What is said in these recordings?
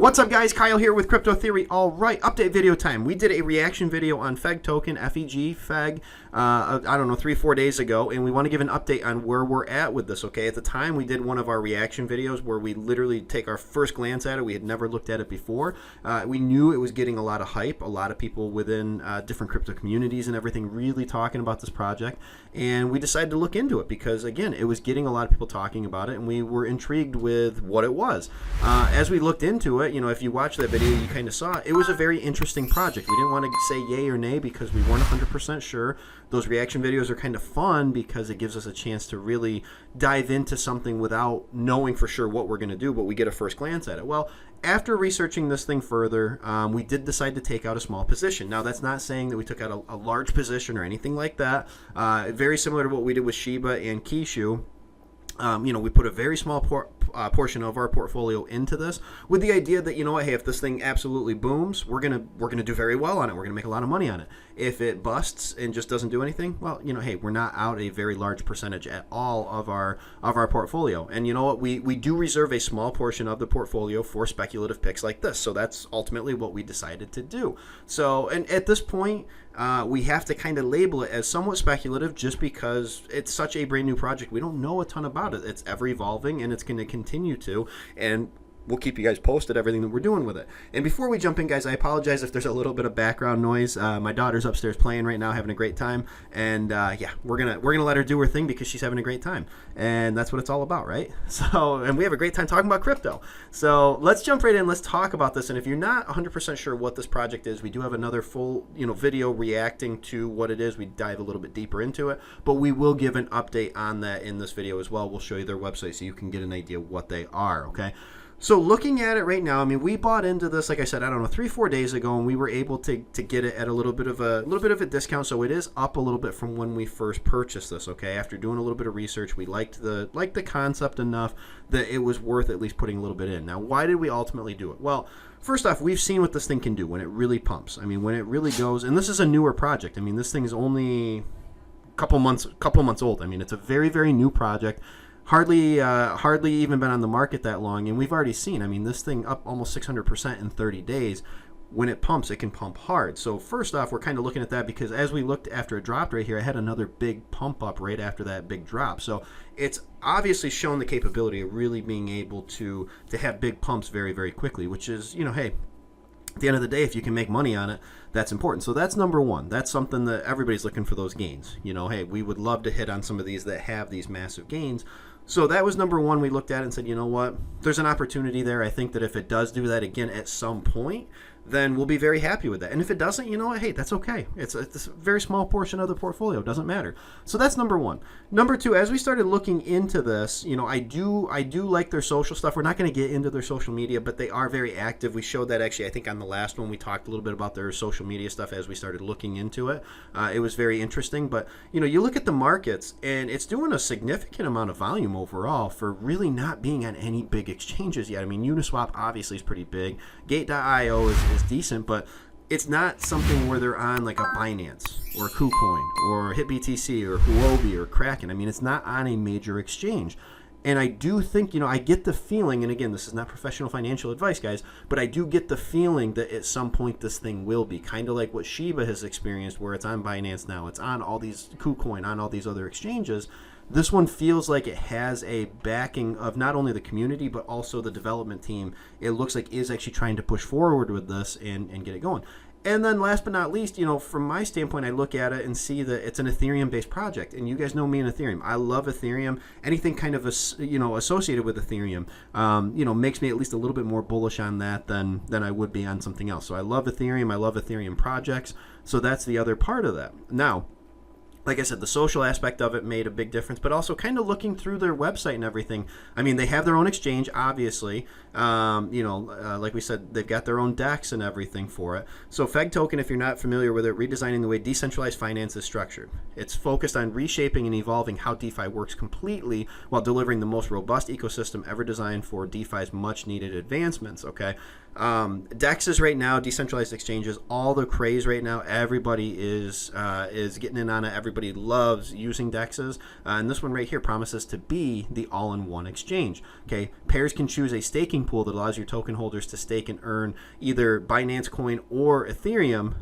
What's up, guys? Kyle here with Crypto Theory. All right, update video time. We did a reaction video on Feg Token, Feg, Feg, I don't know, 3-4 days ago, and we want to give an update on where we're at with this, okay? At the time, we did one of our reaction videos where we literally take our first glance at it. We had never looked at it before. We knew it was getting a lot of hype, a lot of people within different crypto communities and everything really talking about this project, and we decided to look into it because, again, it was getting a lot of people talking about it, and we were intrigued with what it was. As we looked into it, you know, if you watched that video, you kind of saw it was a very interesting project. We didn't want to say yay or nay because we weren't 100% sure. Those reaction videos are kind of fun because it gives us a chance to really dive into something without knowing for sure what we're going to do, but we get a first glance at it. Well, after researching this thing further, we did decide to take out a small position. Now, that's not saying that we took out a large position or anything like that. Very similar to what we did with Shiba and Kishu. You know, we put a very small portion of our portfolio into this with the idea that, you know what, hey, if this thing absolutely booms, we're gonna do very well on it. We're gonna make a lot of money on it. If it busts and just doesn't do anything, well, you know, hey, we're not out a very large percentage at all of our portfolio. And you know what, we do reserve a small portion of the portfolio for speculative picks like this. So that's ultimately what we decided to do. So, and at this point, we have to kind of label it as somewhat speculative just because it's such a brand new project. We don't know a ton about it. It's ever evolving and it's going to continue to, and we'll keep you guys posted everything that we're doing with it. And before we jump in, guys, I apologize if there's a little bit of background noise. My daughter's upstairs playing right now, having a great time, and yeah, we're gonna let her do her thing because she's having a great time, and that's what it's all about, right? So, and we have a great time talking about crypto. So let's jump right in. Let's talk about this. And if you're not 100% sure what this project is, we do have another full, you know, video reacting to what it is. We dive a little bit deeper into it, but we will give an update on that in this video as well. We'll show you their website so you can get an idea of what they are. Okay. So looking at it right now, I mean, we bought into this, like I said, I don't know, 3-4 days ago, and we were able to get it at a little bit of a discount. So it is up a little bit from when we first purchased this. Okay, after doing a little bit of research, we liked the concept enough that it was worth at least putting a little bit in. Now, why did we ultimately do it? Well, first off, we've seen what this thing can do when it really pumps. I mean, when it really goes, and this is a newer project. I mean, this thing is only a couple months old. I mean, it's a very, very new project. Hardly even been on the market that long, and we've already seen, I mean, this thing up almost 600% in 30 days. When it pumps, it can pump hard. So first off, we're kind of looking at that because as we looked after it dropped right here, I had another big pump up right after that big drop. So it's obviously shown the capability of really being able to have big pumps very, very quickly, which is, you know, hey, at the end of the day, if you can make money on it, that's important. So that's number one. That's something that everybody's looking for, those gains. You know, hey, we would love to hit on some of these that have these massive gains. So that was number one. We looked at it and said, you know what, there's an opportunity there. I think that if it does do that again at some point, then we'll be very happy with that. And if it doesn't, you know what, hey, that's okay. It's a very small portion of the portfolio. It doesn't matter. So that's number one. Number two, as we started looking into this, you know, I do like their social stuff. We're not going to get into their social media, but they are very active. We showed that actually, I think on the last one, we talked a little bit about their social media stuff as we started looking into it. It was very interesting. But, you know, you look at the markets, and it's doing a significant amount of volume overall for really not being on any big exchanges yet. I mean, Uniswap obviously is pretty big. Gate.io is decent, but it's not something where they're on like a Binance or a KuCoin or HitBTC or Huobi or Kraken. I mean, it's not on a major exchange. And I do think, you know, I get the feeling, and again, this is not professional financial advice, guys, but I do get the feeling that at some point this thing will be kind of like what Shiba has experienced, where it's on Binance now, it's on all these KuCoin, on all these other exchanges. This one feels like it has a backing of not only the community, but also the development team. It looks like is actually trying to push forward with this and get it going. And then last but not least, you know, from my standpoint, I look at it and see that it's an Ethereum-based project. And you guys know me in Ethereum. I love Ethereum. Anything kind of, you know, associated with Ethereum, you know, makes me at least a little bit more bullish on that than I would be on something else. So I love Ethereum. I love Ethereum projects. So that's the other part of that. Now, like I said, the social aspect of it made a big difference, but also kind of looking through their website and everything. I mean, they have their own exchange, obviously. You know, like we said, they've got their own DEX and everything for it. So Feg Token, if you're not familiar with it, redesigning the way decentralized finance is structured. It's focused on reshaping and evolving how DeFi works completely while delivering the most robust ecosystem ever designed for DeFi's much-needed advancements, okay? DEXs right now, decentralized exchanges, all the craze right now. Everybody is getting in on it. Everybody loves using DEXs, and this one right here promises to be the all-in-one exchange. Okay, pairs can choose a staking pool that allows your token holders to stake and earn either Binance Coin or Ethereum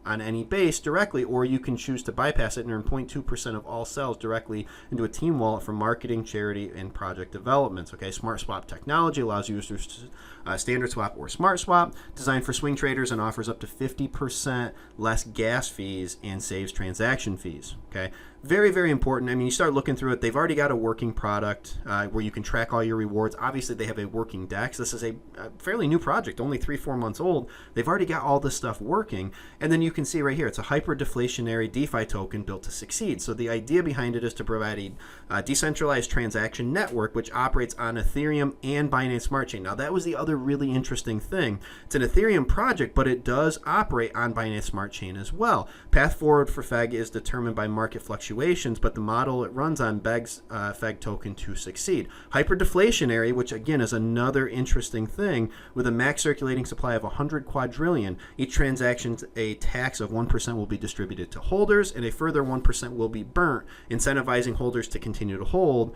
on any base directly, or you can choose to bypass it and earn 0.2% of all sales directly into a team wallet for marketing, charity, and project developments. Okay, Smart Swap technology allows users to standard swap or smart swap, designed for swing traders, and offers up to 50% less gas fees and saves transaction fees. Okay, very, very important. I mean, you start looking through it, they've already got a working product where you can track all your rewards. Obviously, they have a working DEX. This is a fairly new project, only 3-4 months old. They've already got all this stuff working. And then you can see right here, it's a hyper-deflationary DeFi token built to succeed. So the idea behind it is to provide a decentralized transaction network which operates on Ethereum and Binance Smart Chain. Now, that was the other really interesting thing. It's an Ethereum project, but it does operate on Binance Smart Chain as well. Path forward for Feg is determined by market fluctuations, but the model it runs on begs Feg token to succeed. Hyper-deflationary, which again is another interesting thing, with a max circulating supply of 100 quadrillion. Each transaction, a tax of 1% will be distributed to holders, and a further 1% will be burnt, incentivizing holders to continue to hold,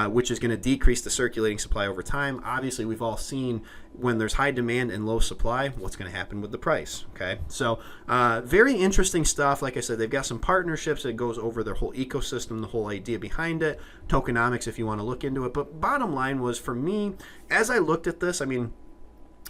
which is going to decrease the circulating supply over time. Obviously, we've all seen when there's high demand and low supply, what's going to happen with the price. Okay, so very interesting stuff. Like I said, they've got some partnerships that goes over their whole ecosystem, the whole idea behind it, tokenomics if you want to look into it. But bottom line was, for me, as I looked at this, I mean,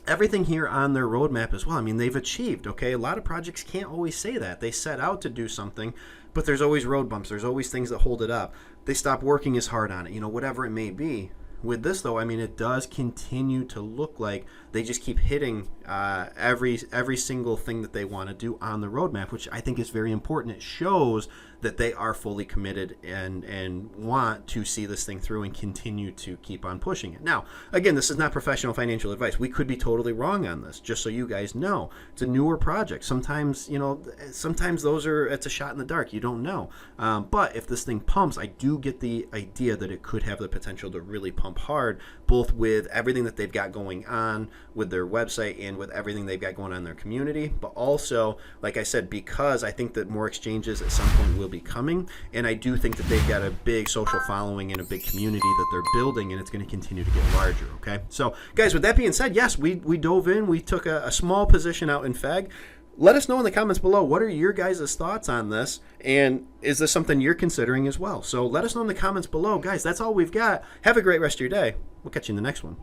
everything here on their roadmap as well, I mean, they've achieved. Okay, a lot of projects can't always say that. They set out to do something, but there's always road bumps. There's always things that hold it up. They stop working as hard on it, you know, whatever it may be. With this, though, I mean, it does continue to look like they just keep hitting every single thing that they want to do on the roadmap, which I think is very important. It shows that they are fully committed and want to see this thing through and continue to keep on pushing it. Now, again, this is not professional financial advice. We could be totally wrong on this, just so you guys know. It's a newer project. Sometimes, you know, it's a shot in the dark. You don't know. But if this thing pumps, I do get the idea that it could have the potential to really pump hard, both with everything that they've got going on with their website and with everything they've got going on in their community. But also, like I said, because I think that more exchanges at some point will be coming, and I do think that they've got a big social following and a big community that they're building, and it's going to continue to get larger. Okay, so guys, with that being said, yes, we dove in. We took a small position out in Feg. Let us know in the comments below, what are your guys' thoughts on this, and is this something you're considering as well? So let us know in the comments below. Guys, that's all we've got. Have a great rest of your day. We'll catch you in the next one.